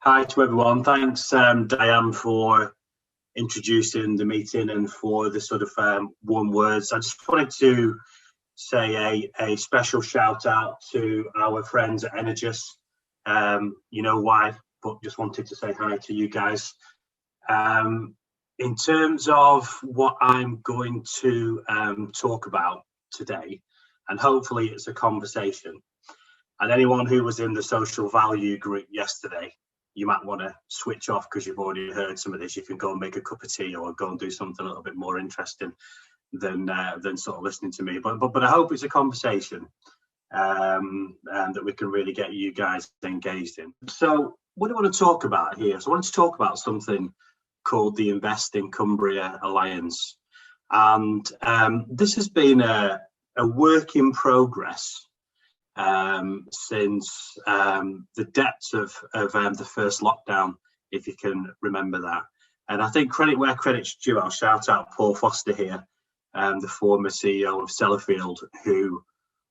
Hi to everyone. Thanks, Diane, for introducing the meeting and for the sort of warm words. I just wanted to say a special shout out to our friends at Energous. You know why, but just wanted to say hi to you guys. In terms of what I'm going to talk about today, and hopefully it's a conversation, and anyone who was in the social value group yesterday, you might want to switch off because you've already heard some of this. You can go and make a cup of tea or go and do something a little bit more interesting than sort of listening to me. But I hope it's a conversation and that we can really get you guys engaged in. So what do I want to talk about here? So I want to talk about something called the Invest in Cumbria Alliance. And this has been a work in progress since the depths of the first lockdown, if you can remember that. And I think credit where credit's due. I'll shout out Paul Foster here, the former CEO of Sellafield, who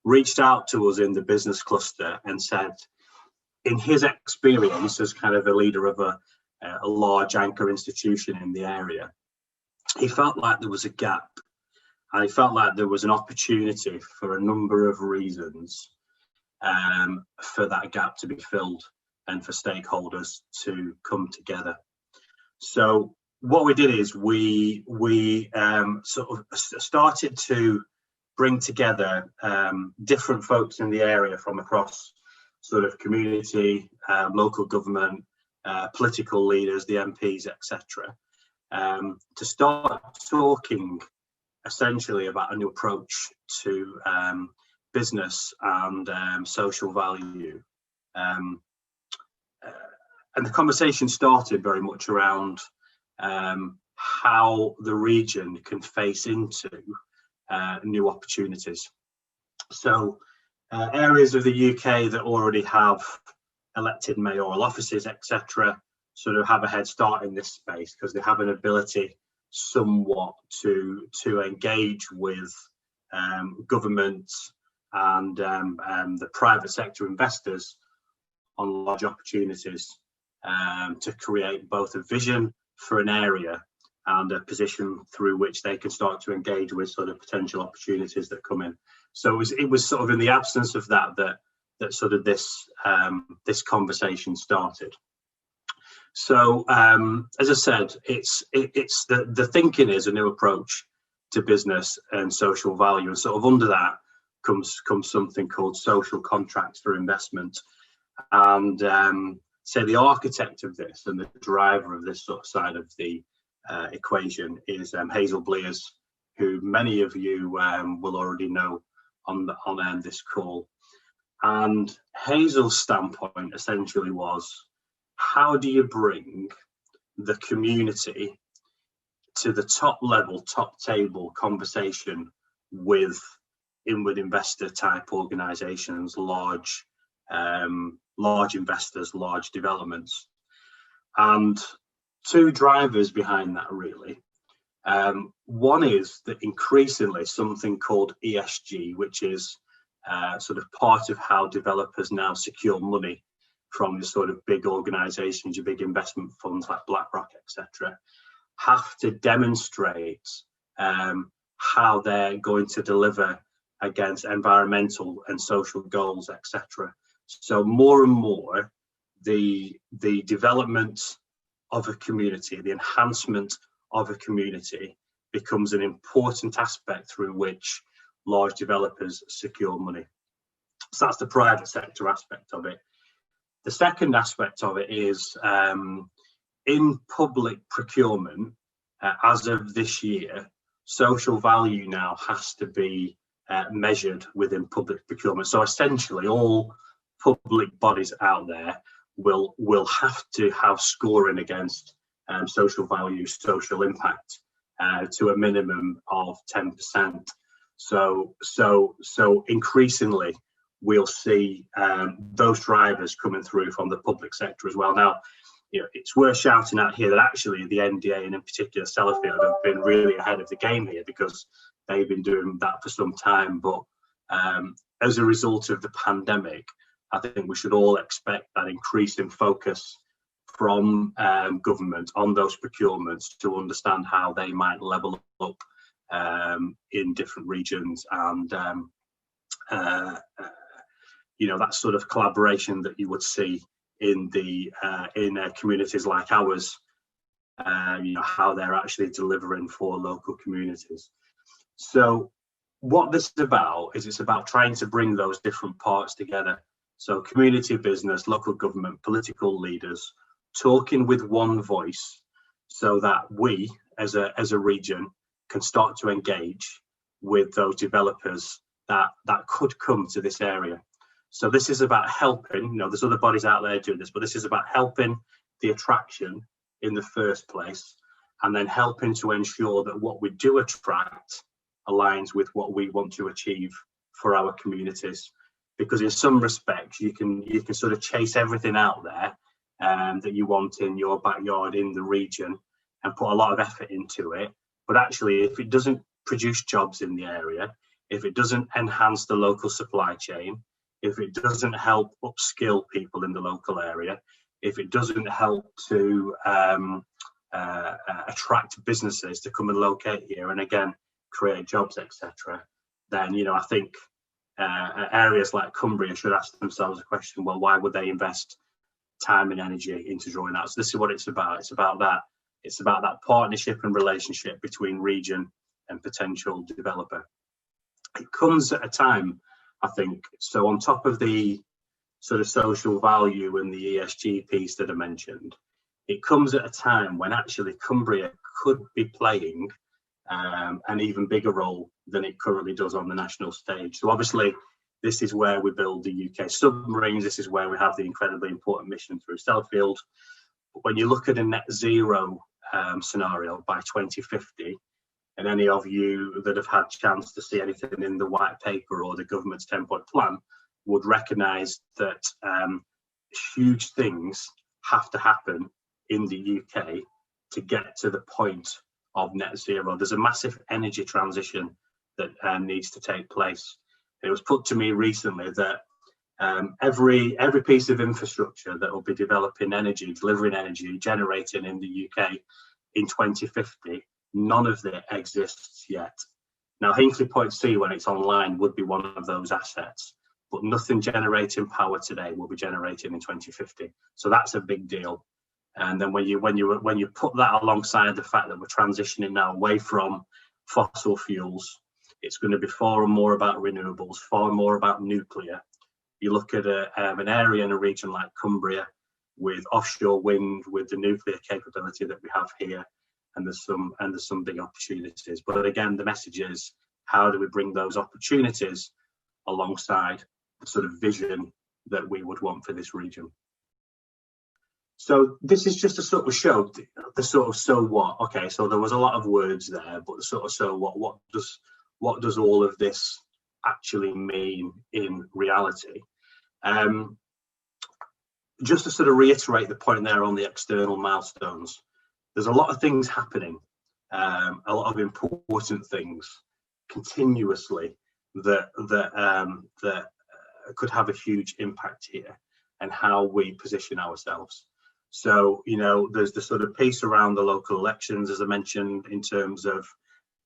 reached out to us in the business cluster and said, in his experience as kind of a leader of a large anchor institution in the area, he felt like there was a gap, and he felt like there was an opportunity for a number of reasons for that gap to be filled and for stakeholders to come together. So what we did is we sort of started to bring together different folks in the area from across sort of community, local government, political leaders, the MPs, etc., to start talking essentially about a new approach to business and social value. And the conversation started very much around how the region can face into new opportunities. So areas of the UK that already have elected mayoral offices, etc., sort of have a head start in this space because they have an ability somewhat to engage with governments and the private sector investors on large opportunities to create both a vision for an area and a position through which they can start to engage with sort of potential opportunities that come in. So it was sort of in the absence of that sort of this conversation started. So as I said, it's the thinking is a new approach to business and social value, and sort of under that comes something called social contracts for investment. And say the architect of this and the driver of this sort of side of the equation is Hazel Blears, who many of you will already know on this call. And Hazel's standpoint essentially was, how do you bring the community to the top level, top table conversation with inward investor type organizations, large investors, large developments? And two drivers behind that really. One is that increasingly something called ESG, which is sort of part of how developers now secure money from the sort of big organizations, your big investment funds like BlackRock, etc., have to demonstrate how they're going to deliver against environmental and social goals, etc. So more and more, the development of a community, the enhancement of a community becomes an important aspect through which large developers secure money. So that's the private sector aspect of it. The second aspect of it is in public procurement, as of this year, social value now has to be measured within public procurement. So essentially all public bodies out there will have to have scoring against social value, social impact to a minimum of 10%. So increasingly we'll see those drivers coming through from the public sector as well. Now, you know, it's worth shouting out here that actually the NDA and in particular Sellafield have been really ahead of the game here because they've been doing that for some time. But as a result of the pandemic, I think we should all expect that increase in focus from government on those procurements to understand how they might level up in different regions, and that sort of collaboration that you would see in communities like ours, how they're actually delivering for local communities. So what this is about is it's about trying to bring those different parts together. So community, business, local government, political leaders talking with one voice, so that we as a region can start to engage with those developers that could come to this area. So this is about helping, there's other bodies out there doing this, but this is about helping the attraction in the first place, and then helping to ensure that what we do attract aligns with what we want to achieve for our communities. Because in some respects, you can sort of chase everything out there that you want in your backyard in the region and put a lot of effort into it. But actually, if it doesn't produce jobs in the area, if it doesn't enhance the local supply chain, if it doesn't help upskill people in the local area, if it doesn't help to attract businesses to come and locate here and again create jobs, etc., then I think areas like Cumbria should ask themselves a question: well, why would they invest time and energy into drawing out? So this is what it's about. It's about that partnership and relationship between region and potential developer. It comes at a time, I think, so on top of the sort of social value and the ESG piece that I mentioned, it comes at a time when actually Cumbria could be playing an even bigger role than it currently does on the national stage. So obviously, this is where we build the UK submarines. This is where we have the incredibly important mission through Sellafield. But when you look at a net zero scenario by 2050, and any of you that have had chance to see anything in the white paper or the government's 10-point plan would recognise that huge things have to happen in the UK to get to the point of net zero. There's a massive energy transition that needs to take place. It was put to me recently that every piece of infrastructure that will be developing energy, delivering energy, generating in the UK in 2050, none of it exists yet. Now, Hinkley Point C, when it's online, would be one of those assets, but nothing generating power today will be generated in 2050. So that's a big deal. And then when you put that alongside the fact that we're transitioning now away from fossil fuels, it's going to be far more about renewables, far more about nuclear. You look at an area in a region like Cumbria with offshore wind, with the nuclear capability that we have here, and there's some big opportunities. But again, the message is, how do we bring those opportunities alongside the sort of vision that we would want for this region? So this is just to sort of show the sort of so what. Okay, so there was a lot of words there, but the sort of so what. What does all of this actually mean in reality? Just to sort of reiterate the point there on the external milestones, there's a lot of things happening, a lot of important things continuously that could have a huge impact here and how we position ourselves. So, there's the sort of piece around the local elections, as I mentioned, in terms of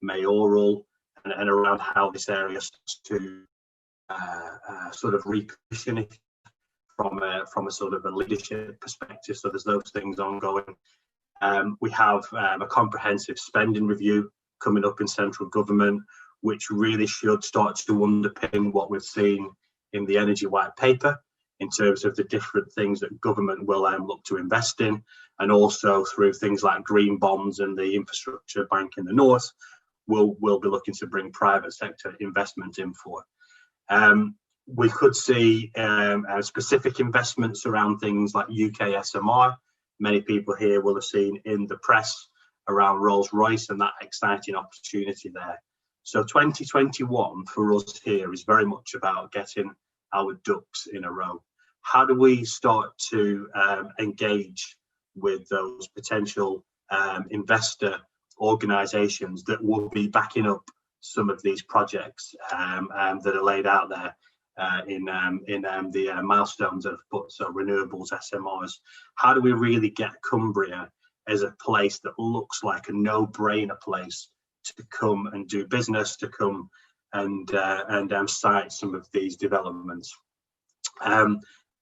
mayoral and around how this area starts to sort of reposition it from a sort of a leadership perspective. So there's those things ongoing. We have a comprehensive spending review coming up in central government, which really should start to underpin what we've seen in the energy white paper in terms of the different things that government will look to invest in, and also through things like green bonds and the infrastructure bank in the north, we'll be looking to bring private sector investment in for. We could see specific investments around things like UK SMR. Many people here will have seen in the press around Rolls-Royce and that exciting opportunity there. So 2021 for us here is very much about getting our ducks in a row. How do we start to engage with those potential investor organisations that will be backing up some of these projects that are laid out there? the milestones that have put, so renewables, SMRs. How do we really get Cumbria as a place that looks like a no-brainer place to come and do business, to come and site some of these developments?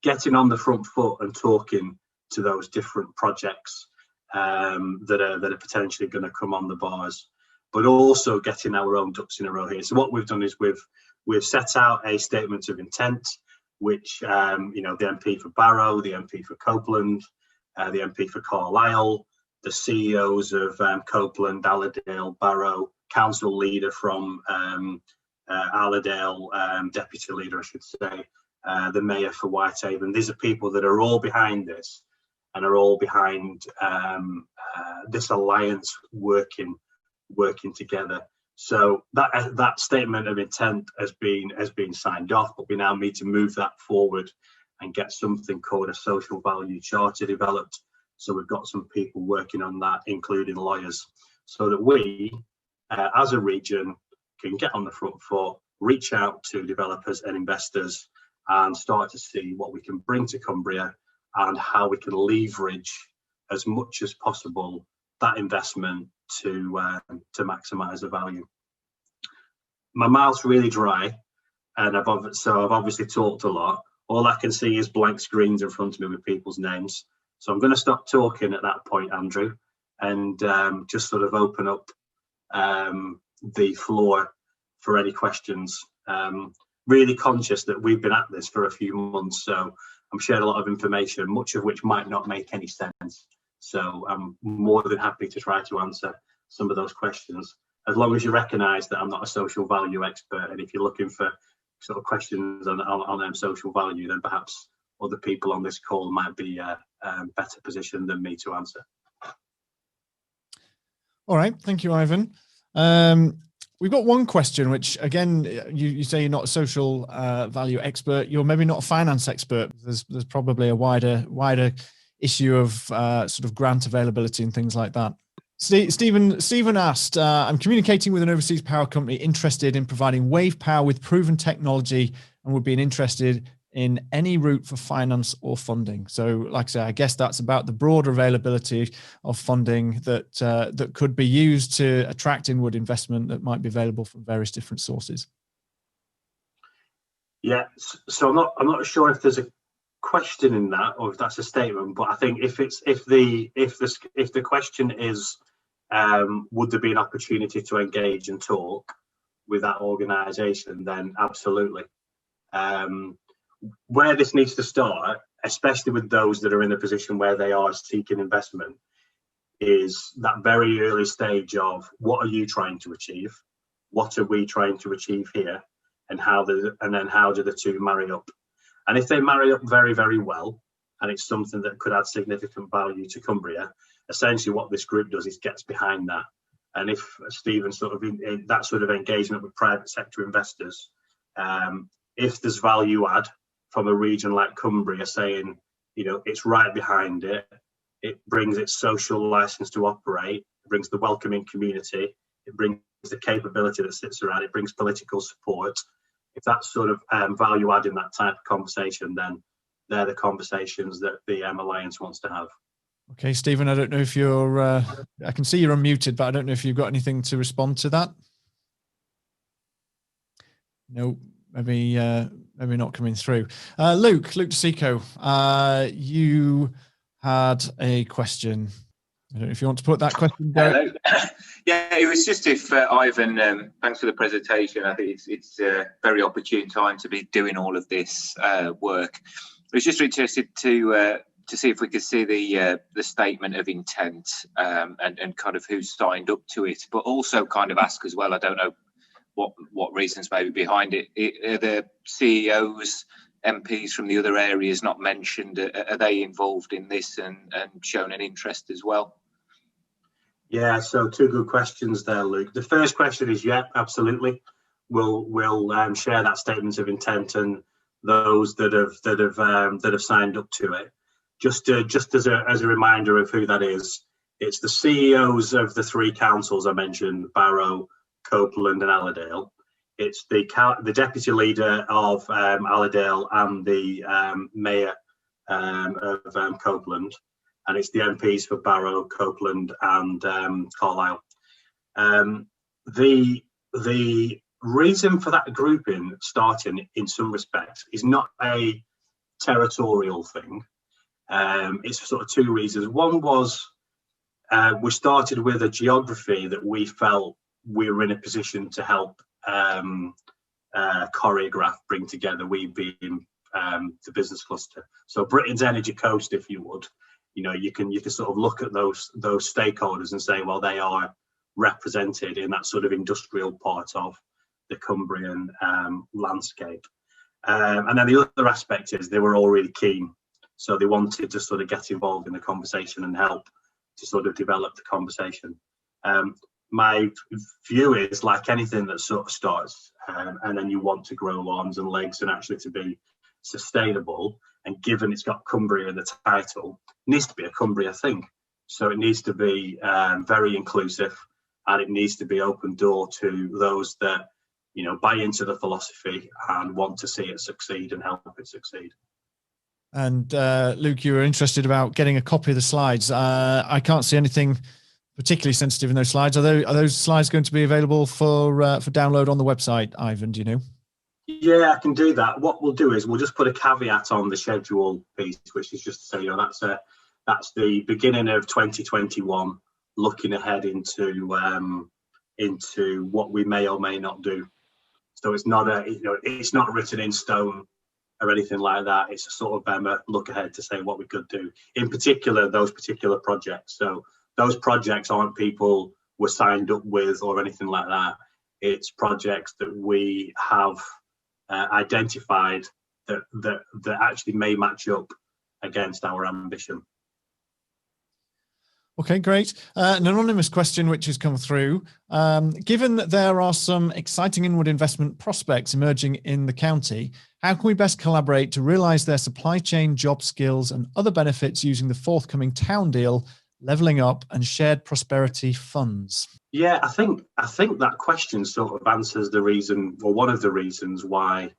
Getting on the front foot and talking to those different projects that are potentially going to come on the bars, but also getting our own ducks in a row here. So what we've done is we've set out a statement of intent, which the MP for Barrow, the MP for Copeland, the MP for Carlisle, the CEOs of Copeland, Allerdale, Barrow, council leader from Allerdale, deputy leader, I should say, the mayor for Whitehaven. These are people that are all behind this and are all behind this alliance working together. So that statement of intent has been signed off, but we now need to move that forward and get something called a social value charter developed. So we've got some people working on that, including lawyers, so that we, as a region, can get on the front foot, reach out to developers and investors, and start to see what we can bring to Cumbria and how we can leverage as much as possible that investment to maximise the value. My mouth's really dry, and I've obviously talked a lot. All I can see is blank screens in front of me with people's names. So I'm going to stop talking at that point, Andrew, and just sort of open up the floor for any questions. Really conscious that we've been at this for a few months, so I'm sharing a lot of information, much of which might not make any sense. So I'm more than happy to try to answer some of those questions, as long as you recognise that I'm not a social value expert. And if you're looking for sort of questions on social value, then perhaps other people on this call might be better positioned than me to answer. All right, thank you, Ivan. We've got one question, which again, you say you're not a social value expert. You're maybe not a finance expert. There's probably a wider issue of sort of grant availability and things like that. Stephen asked, I'm communicating with an overseas power company interested in providing wave power with proven technology and would be interested in any route for finance or funding. So like I say, I guess that's about the broader availability of funding that could be used to attract inward investment that might be available from various different sources. Yeah, so I'm not sure if there's a question in that or if that's a statement, but I think if the question is would there be an opportunity to engage and talk with that organisation, then absolutely. Where this needs to start, especially with those that are in a position where they are seeking investment, is that very early stage of what are you trying to achieve, what are we trying to achieve here, and then how do the two marry up. And if they marry up very, very well, and it's something that could add significant value to Cumbria, essentially what this group does is gets behind that. And if Stephen sort of in that sort of engagement with private sector investors, if there's value add from a region like Cumbria saying, it's right behind it, it brings its social license to operate, it brings the welcoming community, it brings the capability that sits around, it brings political support. If that's sort of value add in that type of conversation, then they're the conversations that the Alliance wants to have. Okay, Stephen, I don't know if you're, I can see you're unmuted, but I don't know if you've got anything to respond to that. No, maybe not coming through. Luke DeSico, you had a question. I don't know if you want to put that question down. Hello. Yeah, it was just if Ivan, thanks for the presentation. I think it's a very opportune time to be doing all of this work. I was just interested to see if we could see the statement of intent and kind of who's signed up to it, but also kind of ask as well, I don't know what reasons maybe behind it. Are the CEOs, MPs from the other areas not mentioned? Are they involved in this and shown an interest as well? Yeah, so two good questions there, Luke. The first question is, yeah, absolutely. We'll share that statement of intent and those that have signed up to it. Just as a reminder of who that is, it's the CEOs of the three councils I mentioned, Barrow, Copeland and Allerdale. It's the deputy leader of Allerdale and the mayor of Copeland, and it's the MPs for Barrow, Copeland, and Carlisle. The reason for that grouping starting, in some respects, is not a territorial thing. It's sort of two reasons. One was we started with a geography that we felt we were in a position to help choreograph, bring together, we being the business cluster. So Britain's energy coast, if you would, you can sort of look at those stakeholders and say, well, they are represented in that sort of industrial part of the Cumbrian landscape. And then the other aspect is they were all really keen. So they wanted to sort of get involved in the conversation and help to sort of develop the conversation. My view is, like anything that sort of starts and then you want to grow arms and legs and actually to be sustainable, and given it's got Cumbria in the title, it needs to be a Cumbria thing. So it needs to be very inclusive, and it needs to be open door to those that buy into the philosophy and want to see it succeed and help it succeed. And Luke, you were interested about getting a copy of the slides. I can't see anything particularly sensitive in those slides. Are those slides going to be available for download on the website, Ivan? Do you know? Yeah, I can do that. What we'll do is we'll just put a caveat on the schedule piece, which is just to say, that's the beginning of 2021, looking ahead into what we may or may not do. So it's not it's not written in stone or anything like that. It's a sort of a look ahead to say what we could do. In particular, those particular projects. So those projects aren't people we're signed up with or anything like that. It's projects that we have identified that actually may match up against our ambition. Okay, great. An anonymous question which has come through. Given that there are some exciting inward investment prospects emerging in the county, how can we best collaborate to realise their supply chain, job skills and other benefits using the forthcoming town deal, levelling up and shared prosperity funds? Yeah, I think that question sort of answers the reason, or one of the reasons why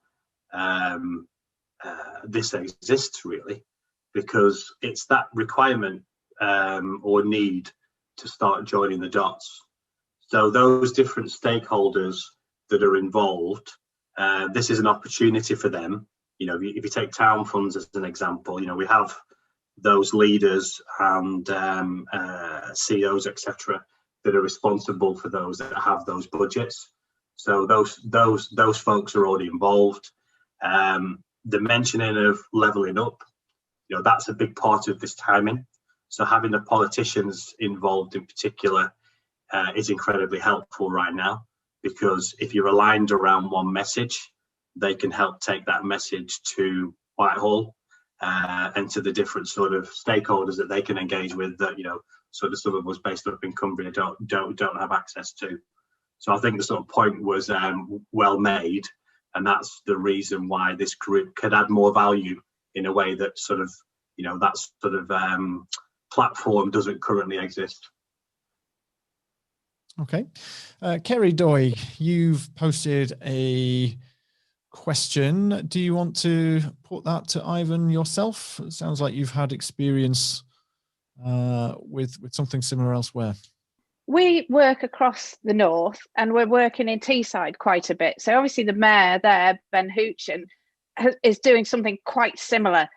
this exists, really, because it's that requirement or need to start joining the dots. So those different stakeholders that are involved, this is an opportunity for them. If you take town funds as an example, we have those leaders and CEOs, etc., that are responsible for those that have those budgets. So those folks are already involved. The mentioning of levelling up, that's a big part of this timing. So having the politicians involved in particular is incredibly helpful right now, because if you're aligned around one message, they can help take that message to Whitehall and to the different sort of stakeholders that they can engage with that, sort of some of us based up in Cumbria don't have access to. So I think the sort of point was well made, and that's the reason why this group could add more value in a way that sort of, that sort of platform doesn't currently exist. Okay. Kerry Doy, you've posted a question. Do you want to put that to Ivan yourself? It sounds like you've had experience with something similar elsewhere. We work across the north, and we're working in Teesside quite a bit. So obviously the mayor there, Ben Hoochin, is doing something quite similar,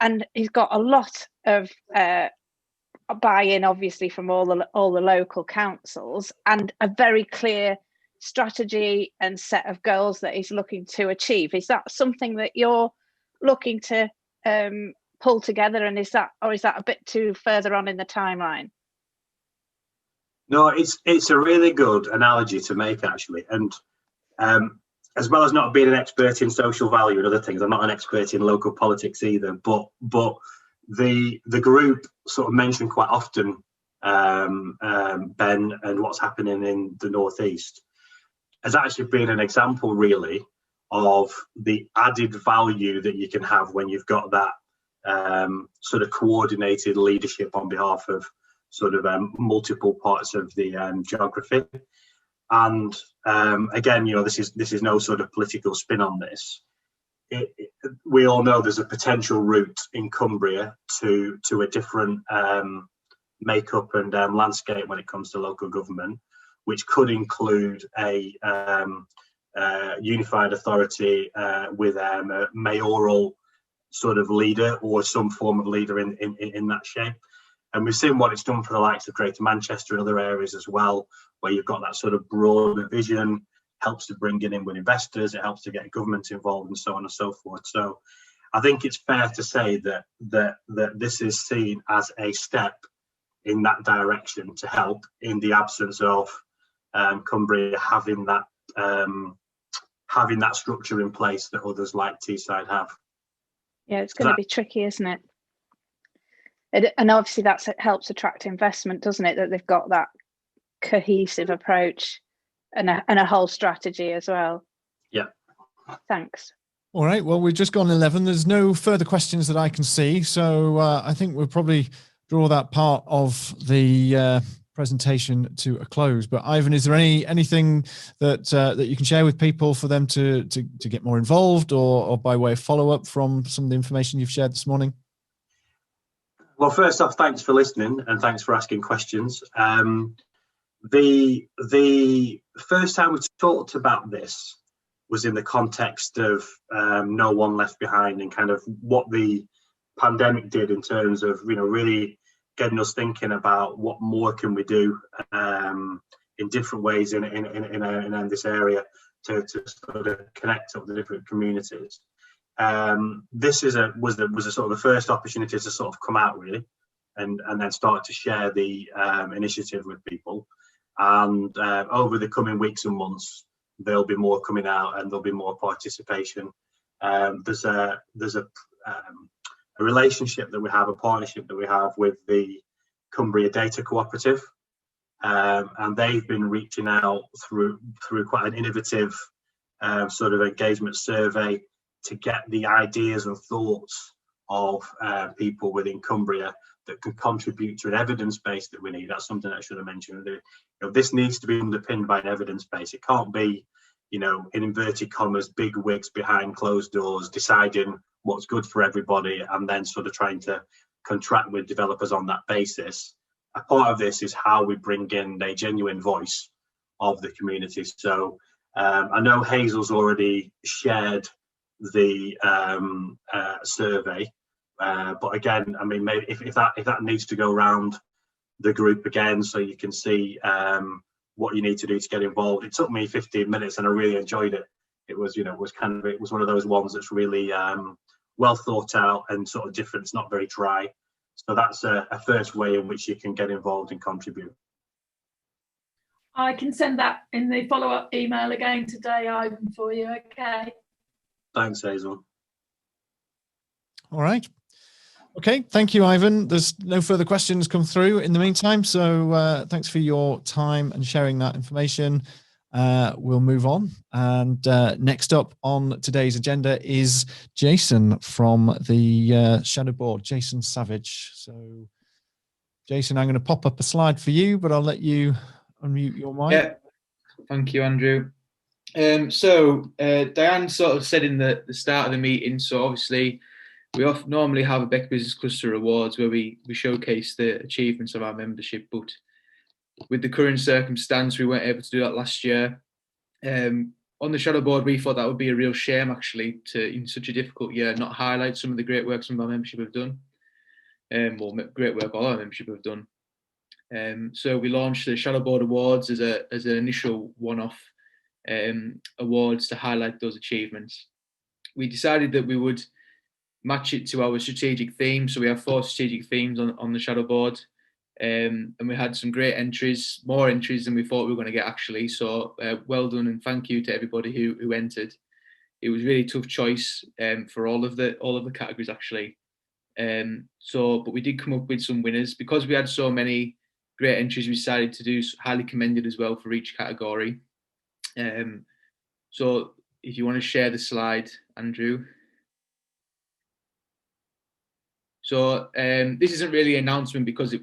and he's got a lot of buy-in, obviously, from all the local councils, and a very clear strategy and set of goals that he's looking to achieve. Is that something that you're looking to pull together, and is that a bit too further on in the timeline? No, it's a really good analogy to make, actually. And as well as not being an expert in social value and other things, I'm not an expert in local politics either. But the group sort of mentioned quite often Ben and what's happening in the northeast has actually been an example, really, of the added value that you can have when you've got that sort of coordinated leadership on behalf of sort of multiple parts of the geography. And again, this is no sort of political spin on this. We all know there's a potential route in Cumbria to a different makeup and landscape when it comes to local government, which could include a unified authority with a mayoral sort of leader or some form of leader in that shape. And we've seen what it's done for the likes of Greater Manchester and other areas as well, where you've got that sort of broader vision, helps to bring in with investors, it helps to get government involved and so on and so forth. So I think it's fair to say that this is seen as a step in that direction to help in the absence of Cumbria having that structure in place that others like Teesside have. Yeah, it's going to be tricky, isn't it? And obviously that helps attract investment, doesn't it? That they've got that cohesive approach and a whole strategy as well. Yeah. Thanks. All right. Well, we've just gone 11. There's no further questions that I can see. So I think we'll probably draw that part of the presentation to a close. But Ivan, is there anything that you can share with people for them to get more involved or by way of follow-up from some of the information you've shared this morning? Well, first off, thanks for listening and thanks for asking questions. The first time we talked about this was in the context of No One Left Behind and kind of what the pandemic did in terms of really getting us thinking about what more can we do in different ways in this area to sort of connect up the different communities. This was a sort of the first opportunity to sort of come out really and then start to share the initiative with people. And over the coming weeks and months, there'll be more coming out and there'll be more participation. There's a relationship that we have, a partnership that we have with the Cumbria Data Cooperative, and they've been reaching out through quite an innovative sort of engagement survey to get the ideas and thoughts of people within Cumbria that can contribute to an evidence base that we need. That's something I should have mentioned. This needs to be underpinned by an evidence base. It can't be, in inverted commas, big wigs behind closed doors deciding what's good for everybody and then sort of trying to contract with developers on that basis. A part of this is how we bring in a genuine voice of the community. So I know Hazel's already shared the survey, but again, I mean, maybe if that needs to go around the group again, so you can see what you need to do to get involved. It took me 15 minutes, and I really enjoyed it. It was one of those ones that's really well thought out and sort of different. It's not very dry. So that's a first way in which you can get involved and contribute. I can send that in the follow-up email again today, Ivan, for you. Okay. Thanks, Hazel. All right. Okay. Thank you, Ivan. There's no further questions come through in the meantime. So thanks for your time and sharing that information. We'll move on. And next up on today's agenda is Jason from the Shadow Board, Jason Savage. So, Jason, I'm going to pop up a slide for you, but I'll let you unmute your mic. Yeah, thank you, Andrew. So Diane sort of said in the start of the meeting, so obviously we normally have a BECBC Business Cluster Awards where we showcase the achievements of our membership, but with the current circumstance, we weren't able to do that last year. On the Shadow Board, we thought that would be a real shame, actually, to, in such a difficult year, not highlight some of the great work some of our membership have done, or great work all our membership have done. So we launched the Shadow Board Awards as an initial one-off awards to highlight those achievements. We decided that we would match it to our strategic theme. So we have 4 strategic themes on the Shadow Board. And we had some great entries, more entries than we thought we were going to get, actually. So well done and thank you to everybody who entered. It was really tough choice for all of the categories, actually. But we did come up with some winners because we had so many great entries. We decided to do highly commended as well for each category. So if you want to share the slide, Andrew. So this isn't really an announcement because it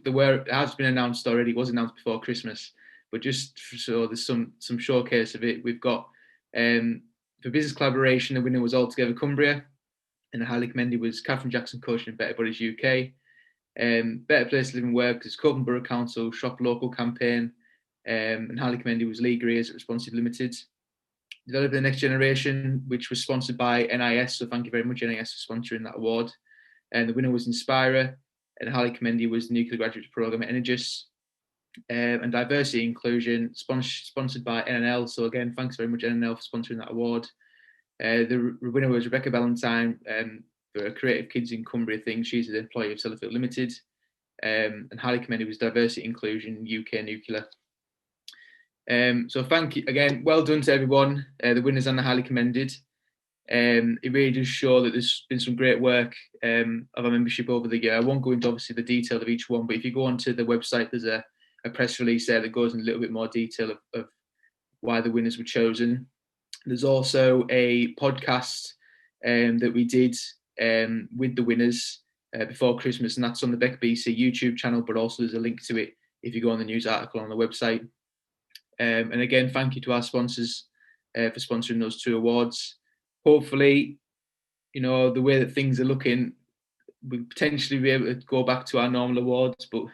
has been announced already. It was announced before Christmas, but just so there's some showcase of it, we've got for business collaboration, the winner was Altogether Cumbria, and the highly commended was Catherine Jackson Cushion and Better Buddies UK. Better Place to Live and Work is Copenhagen Borough Council Shop Local campaign, and highly commended was Lee Greer's Responsive Limited. Developing the Next Generation, which was sponsored by NIS, so thank you very much NIS for sponsoring that award. And the winner was Inspira, and highly commended was the Nuclear Graduate Programme at Energis. And Diversity Inclusion, sponsored by NNL, so again, thanks very much NNL for sponsoring that award. The winner was Rebecca Ballantyne for Creative Kids in Cumbria thing. She's an employee of Sellafield Limited. And highly commended was Diversity Inclusion UK Nuclear. So thank you again, well done to everyone, the winners and the highly commended. It really does show that there's been some great work of our membership over the year. I won't go into obviously the detail of each one, but if you go onto the website, there's a press release there that goes in a little bit more detail of why the winners were chosen. There's also a podcast that we did with the winners before Christmas, and that's on the BECBC YouTube channel, but also there's a link to it if you go on the news article on the website. And again, thank you to our sponsors for sponsoring those 2 awards. Hopefully, you know, the way that things are looking, we'll potentially be able to go back to our normal awards, but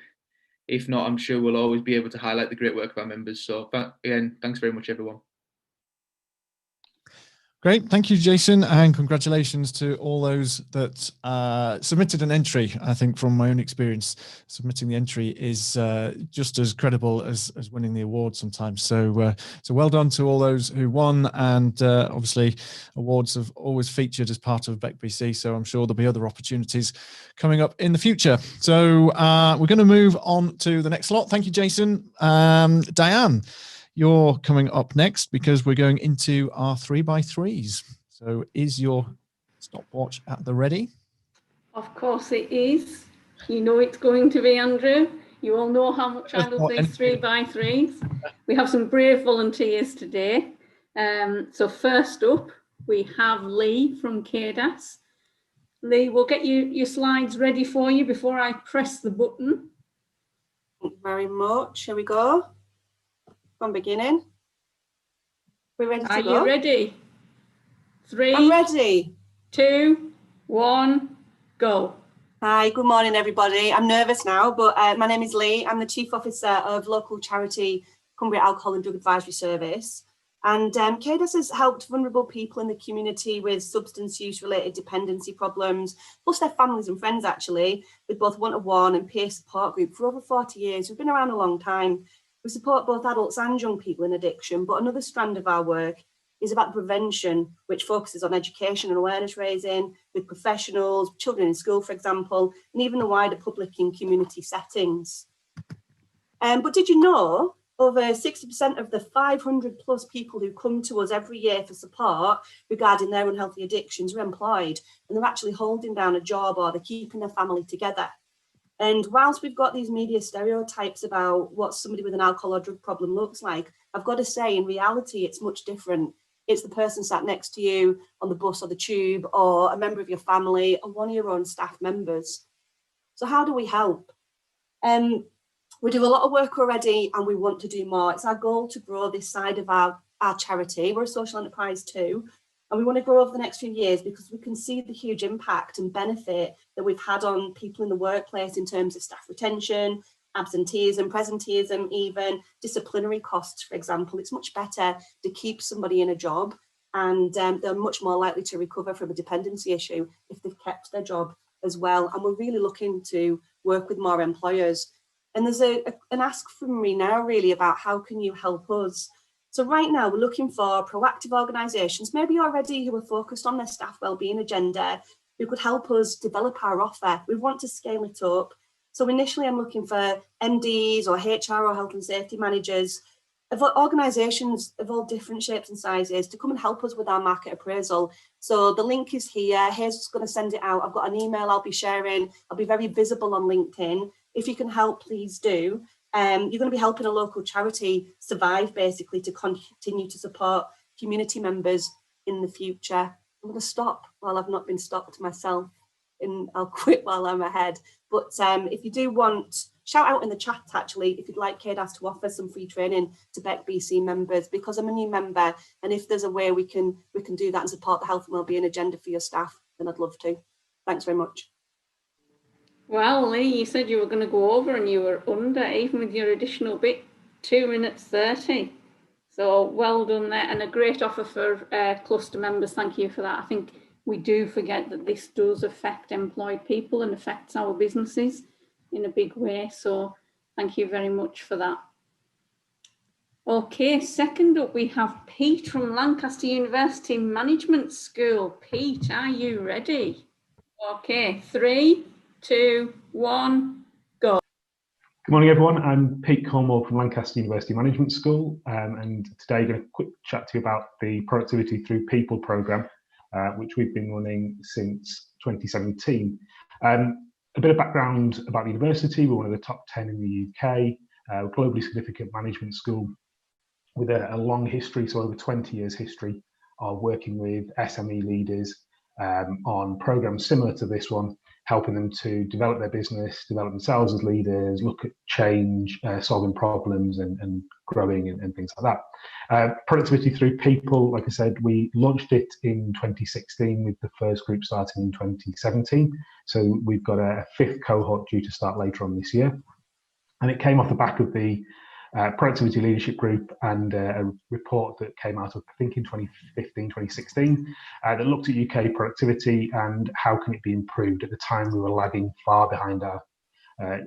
if not, I'm sure we'll always be able to highlight the great work of our members. So again, thanks very much, everyone. Great, thank you, Jason, and congratulations to all those that submitted an entry. I think from my own experience, submitting the entry is just as credible as winning the award sometimes. So well done to all those who won, and obviously awards have always featured as part of BECBC, so I'm sure there'll be other opportunities coming up in the future. So we're going to move on to the next lot. Thank you, Jason. Diane, you're coming up next because we're going into our 3x3s. So is your stopwatch at the ready? Of course it is. You know it's going to be, Andrew. You all know how much I love these 3x3s. We have some brave volunteers today. So first up, we have Lee from CADAS. Lee, we'll get your slides ready for you before I press the button. Thank you very much. Here we go. From beginning. We're ready to go. Are you ready? 3, I'm ready. 2, 1, go. Hi, good morning, everybody. I'm nervous now, but my name is Lee. I'm the Chief Officer of local charity Cumbria Alcohol and Drug Advisory Service. And CADAS has helped vulnerable people in the community with substance use related dependency problems, plus their families and friends actually, with both one-to-one and peer support group for over 40 years. We've been around a long time. We support both adults and young people in addiction, but another strand of our work is about prevention, which focuses on education and awareness raising with professionals, children in school, for example, and even the wider public in community settings. But did you know over 60% of the 500 plus people who come to us every year for support regarding their unhealthy addictions are employed, and they're actually holding down a job or they're keeping their family together? And whilst we've got these media stereotypes about what somebody with an alcohol or drug problem looks like, I've got to say, in reality, it's much different. It's the person sat next to you on the bus or the tube, or a member of your family, or one of your own staff members. So how do we help? We do a lot of work already, and we want to do more. It's our goal to grow this side of our charity. We're a social enterprise too. And we want to grow over the next few years because we can see the huge impact and benefit that we've had on people in the workplace in terms of staff retention, absenteeism, presenteeism, even disciplinary costs, for example. It's much better to keep somebody in a job, and they're much more likely to recover from a dependency issue if they've kept their job as well. And we're really looking to work with more employers. And there's an ask from me now really about how can you help us? So right now we're looking for proactive organisations, maybe already who are focused on their staff wellbeing agenda, who could help us develop our offer. We want to scale it up. So initially I'm looking for MDs or HR or health and safety managers of organisations of all different shapes and sizes to come and help us with our market appraisal. So the link is here. Here's going to send it out. I've got an email I'll be sharing. I'll be very visible on LinkedIn. If you can help, please do. You're going to be helping a local charity survive, basically, to continue to support community members in the future. I'm going to stop while I've not been stopped myself, and I'll quit while I'm ahead. But if you do want shout out in the chat actually if you'd like CADAS to offer some free training to BECBC members, because I'm a new member, and if there's a way we can do that and support the health and wellbeing agenda for your staff, then I'd love to. Thanks very much. Well, Lee, you said you were going to go over and you were under, even with your additional bit, 2 minutes 30. So well done there, and a great offer for cluster members. Thank you for that. I think we do forget that this does affect employed people and affects our businesses in a big way. So thank you very much for that. Okay, second up we have Pete from Lancaster University Management School. Pete, are you ready? Okay, 3, 2, 1, go. Good morning, everyone. I'm Pete Cornwall from Lancaster University Management School, and today I'm going to quick chat to you about the Productivity Through People programme, which we've been running since 2017. A bit of background about the university: we're one of the top 10 in the UK, a globally significant management school with a long history, so over 20 years history of working with SME leaders on programmes similar to this one, helping them to develop their business, develop themselves as leaders, look at change, solving problems and growing and things like that. Productivity Through People, like I said, we launched it in 2016 with the first group starting in 2017. So we've got a 5th cohort due to start later on this year. And it came off the back of the Productivity Leadership Group and a report that came out of, I think, in 2015, 2016, that looked at UK productivity and how can it be improved. At the time, we were lagging far behind our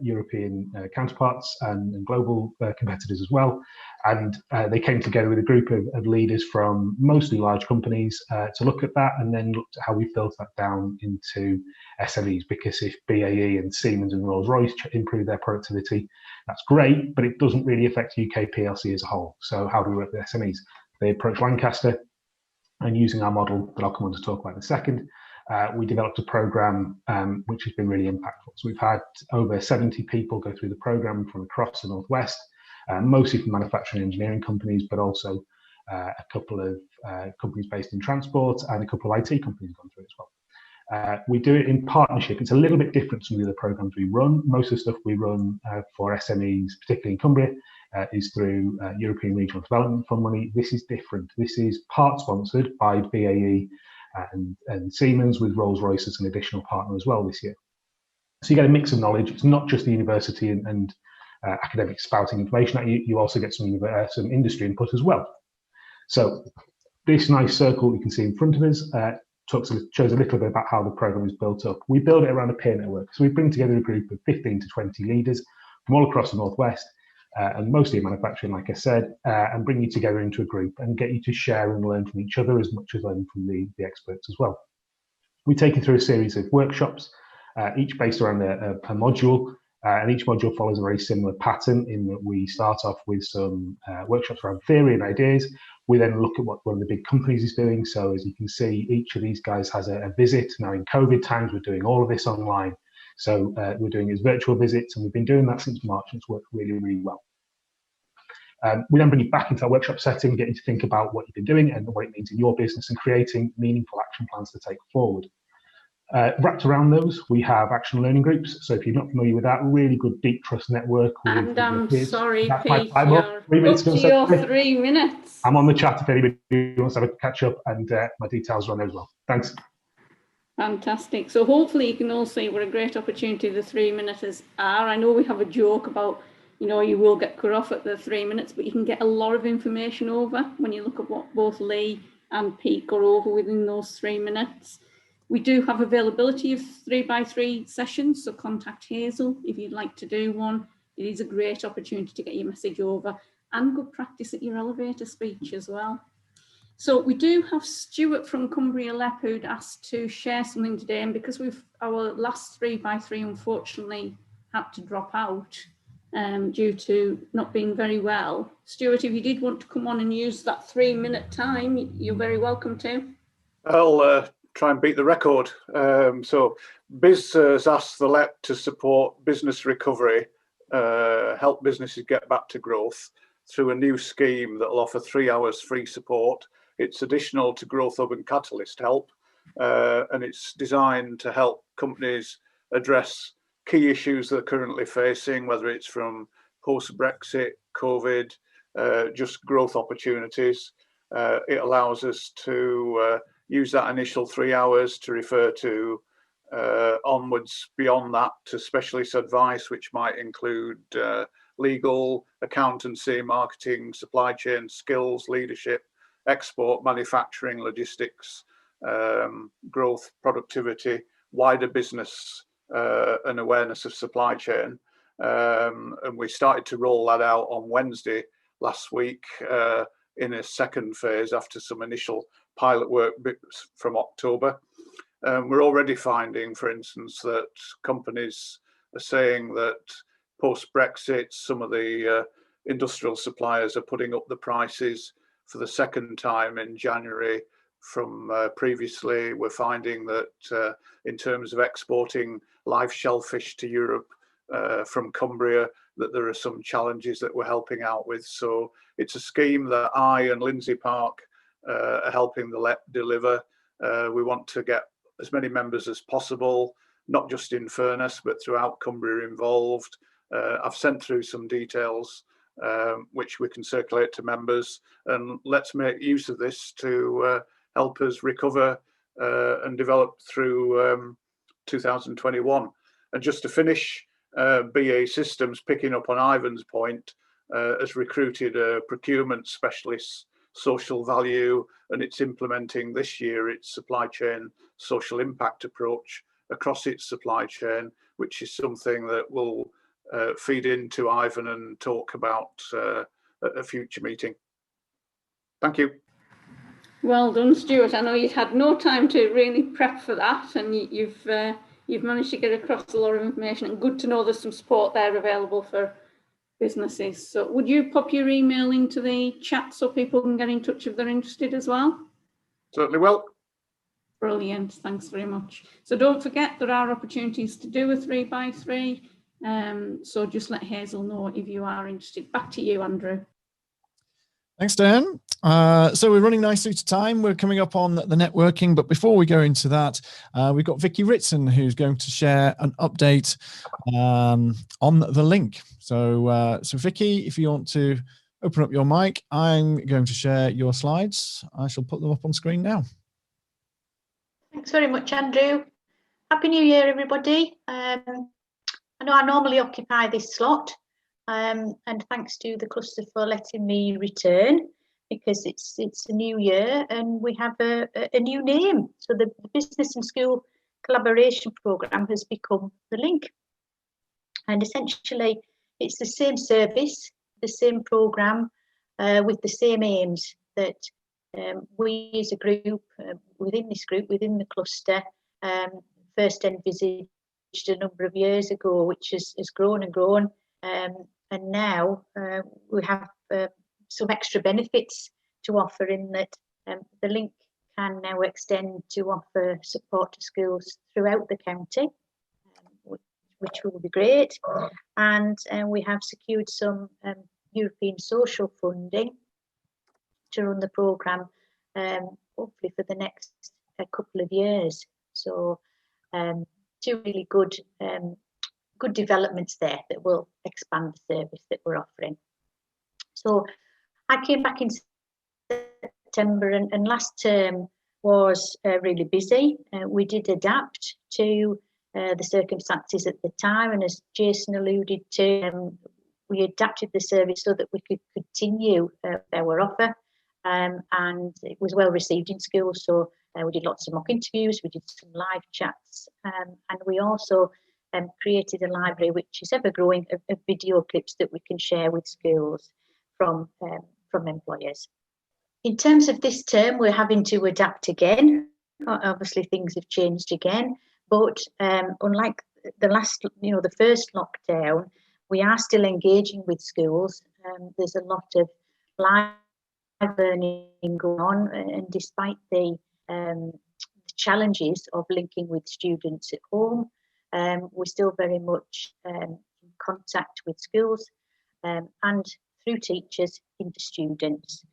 European counterparts and global competitors as well. And they came together with a group of leaders from mostly large companies to look at that, and then looked at how we filter that down into SMEs. Because if BAE and Siemens and Rolls-Royce improve their productivity, that's great, but it doesn't really affect UK PLC as a whole. So how do we work with SMEs? They approached Lancaster, and using our model that I'll come on to talk about in a second, we developed a programme which has been really impactful. So we've had over 70 people go through the programme from across the Northwest, mostly from manufacturing and engineering companies, but also a couple of companies based in transport and a couple of IT companies gone through it as well. We do it in partnership. It's a little bit different to some of the other programmes we run. Most of the stuff we run for SMEs, particularly in Cumbria, is through European Regional Development Fund money. This is different. This is part sponsored by BAE and Siemens, with Rolls-Royce as an additional partner as well this year. So you get a mix of knowledge. It's not just the university and academics spouting information at you. You also get some industry input as well. So this nice circle you can see in front of us shows a little bit about how the programme is built up. We build it around a peer network. So we bring together a group of 15 to 20 leaders from all across the Northwest, and mostly in manufacturing, like I said, and bring you together into a group and get you to share and learn from each other as much as learn from the experts as well. We take you through a series of workshops, each based around a module, and each module follows a very similar pattern in that we start off with some workshops around theory and ideas. We then look at what one of the big companies is doing. So as you can see, each of these guys has a visit. Now in COVID times, we're doing all of this online. So we're doing is virtual visits, and we've been doing that since March, and it's worked really, really well. We then bring you back into our workshop setting, get you to think about what you've been doing and what it means in your business, and creating meaningful action plans to take forward. Wrapped around those, we have action learning groups. So if you're not familiar with that, really good deep trust network. And I'm sorry, Pete, you're up to your 3 minutes. I'm on the chat if anybody wants to have a catch up, and my details are on there as well. Thanks. Fantastic. So hopefully you can all see what a great opportunity the 3 minutes are. I know we have a joke about, you know, you will get cut off at the 3 minutes, but you can get a lot of information over when you look at what both Lee and Pete got over within those 3 minutes. We do have availability of 3x3 sessions, so contact Hazel if you'd like to do one. It is a great opportunity to get your message over, and good practice at your elevator speech as well. So we do have Stuart from Cumbria LEP who'd asked to share something today, and because our last 3x3 unfortunately had to drop out due to not being very well. Stuart, if you did want to come on and use that 3 minute time, you're very welcome to. I'll try and beat the record. So BIS has asked the LEP to support business recovery, help businesses get back to growth through a new scheme that will offer 3 hours free support. It's additional to Growth Hub and Catalyst help, and it's designed to help companies address key issues they're currently facing, whether it's from post-Brexit, COVID, just growth opportunities. It allows us to use that initial 3 hours to refer to onwards beyond that to specialist advice, which might include legal, accountancy, marketing, supply chain, skills, leadership, export, manufacturing, logistics, growth, productivity, wider business and awareness of supply chain. And we started to roll that out on Wednesday last week in a second phase after some initial pilot work from October. We're already finding, for instance, that companies are saying that post-Brexit, some of the industrial suppliers are putting up the prices for the second time in January from previously. We're finding that in terms of exporting live shellfish to Europe from Cumbria, that there are some challenges that we're helping out with. So it's a scheme that I and Lindsay Park are helping the LEP deliver. We want to get as many members as possible, not just in Furness, but throughout Cumbria involved. I've sent through some details which we can circulate to members, and let's make use of this to help us recover and develop through 2021. And just to finish, BAE Systems, picking up on Ivan's point, has recruited a procurement specialist, social value, and it's implementing this year its supply chain social impact approach across its supply chain, which is something that will feed into Ivan and talk about at a future meeting. Thank you. Well done, Stuart. I know you've had no time to really prep for that, and you've managed to get across a lot of information, and good to know there's some support there available for businesses. So would you pop your email into the chat so people can get in touch if they're interested as well? Certainly will. Brilliant, thanks very much. So don't forget, there are opportunities to do a 3x3. So just let Hazel know if you are interested. Back to you, Andrew. Thanks, Dan. So we're running nicely to time. We're coming up on the networking, but before we go into that, we've got Vicky Ritson, who's going to share an update on the link. So Vicky, if you want to open up your mic, I'm going to share your slides. I shall put them up on screen now. Thanks very much, Andrew. Happy New Year, everybody. I know I normally occupy this slot, and thanks to the cluster for letting me return, because it's a new year and we have a new name. So the Business and School Collaboration Programme has become the link. And essentially, it's the same service, the same programme, with the same aims that we as a group, within the cluster, first envisaged a number of years ago, which has grown and grown. And now we have some extra benefits to offer in that the link can now extend to offer support to schools throughout the county, which will be great. And we have secured some European social funding to run the programme, hopefully for the next couple of years. So two really good developments there that will expand the service that we're offering. So I came back in September, and last term was really busy. We did adapt to the circumstances at the time, and as Jason alluded to, we adapted the service so that we could continue our offer, and it was well received in schools. So we did lots of mock interviews, we did some live chats, and we also created a library which is ever growing of video clips that we can share with schools from employers. In terms of this term, we're having to adapt again. Obviously, things have changed again, but unlike the first lockdown, we are still engaging with schools. There's a lot of live learning going on, and despite the challenges of linking with students at home, we're still very much in contact with schools and through teachers into students.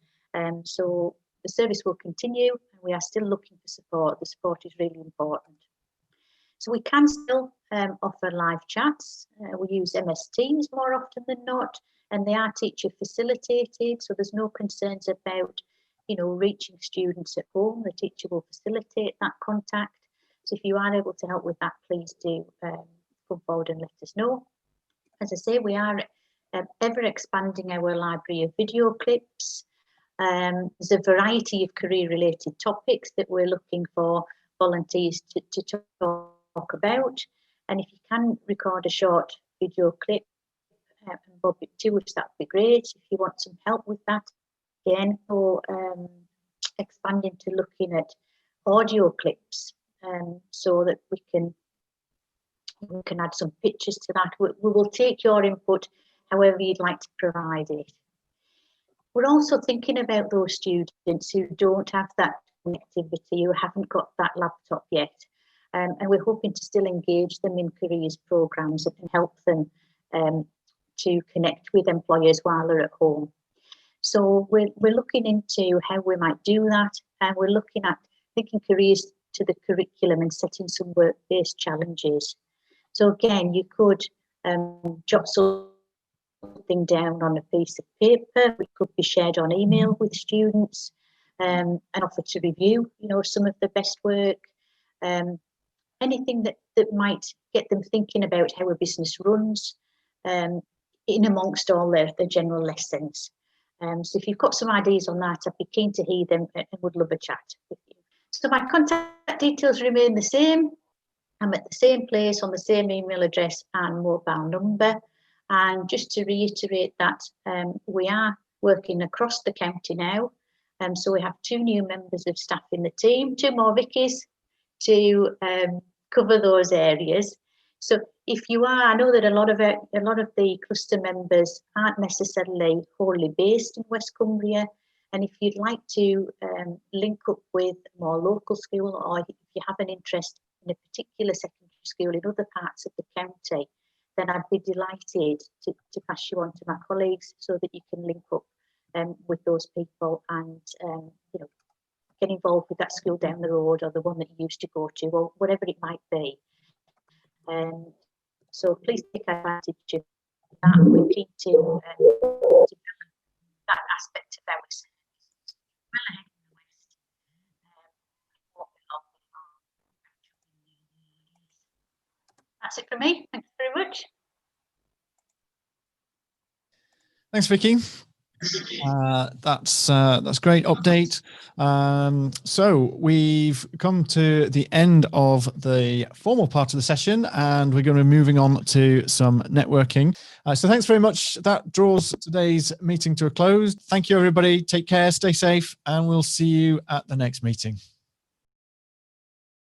So the service will continue, and we are still looking for support. The support is really important. So we can still offer live chats. We use MS Teams more often than not, and they are teacher facilitated, so there's no concerns about, you know, reaching students at home. The teacher will facilitate that contact. So if you are able to help with that, please do come forward and let us know. As I say, we are ever expanding our library of video clips. There's a variety of career-related topics that we're looking for volunteers to talk about. And if you can record a short video clip and bob it to us, that'd be great. If you want some help with that, again, or expanding to looking at audio clips, so that we can add some pictures to that. We will take your input however you'd like to provide it. We're also thinking about those students who don't have that connectivity, who haven't got that laptop yet, and we're hoping to still engage them in careers programs and help them to connect with employers while they're at home. So we're looking into how we might do that, and we're looking at thinking careers to the curriculum and setting some work-based challenges. So again, you could jot something down on a piece of paper, which could be shared on email with students, and offer to review, you know, some of the best work, anything that might get them thinking about how a business runs, in amongst all their general lessons. So if you've got some ideas on that, I'd be keen to hear them and would love a chat with you. So my contact details remain the same. I'm at the same place on the same email address and mobile number. And just to reiterate that, we are working across the county now. So we have 2 new members of staff in the team, 2 more Vickies to cover those areas. So if you are, I know that a lot of the cluster members aren't necessarily wholly based in West Cumbria, and if you'd like to link up with a more local school, or if you have an interest in a particular secondary school in other parts of the county, then I'd be delighted to pass you on to my colleagues so that you can link up with those people and you know, get involved with that school down the road, or the one that you used to go to, or whatever it might be. So please take advantage of that. We're keen to develop that aspect of our service well ahead in the West. That's it from me. Thanks very much. Thanks, Vicky. That's great update. So we've come to the end of the formal part of the session, and we're going to be moving on to some networking. So thanks very much. That draws today's meeting to a close. Thank you, everybody. Take care, stay safe, and we'll see you at the next meeting.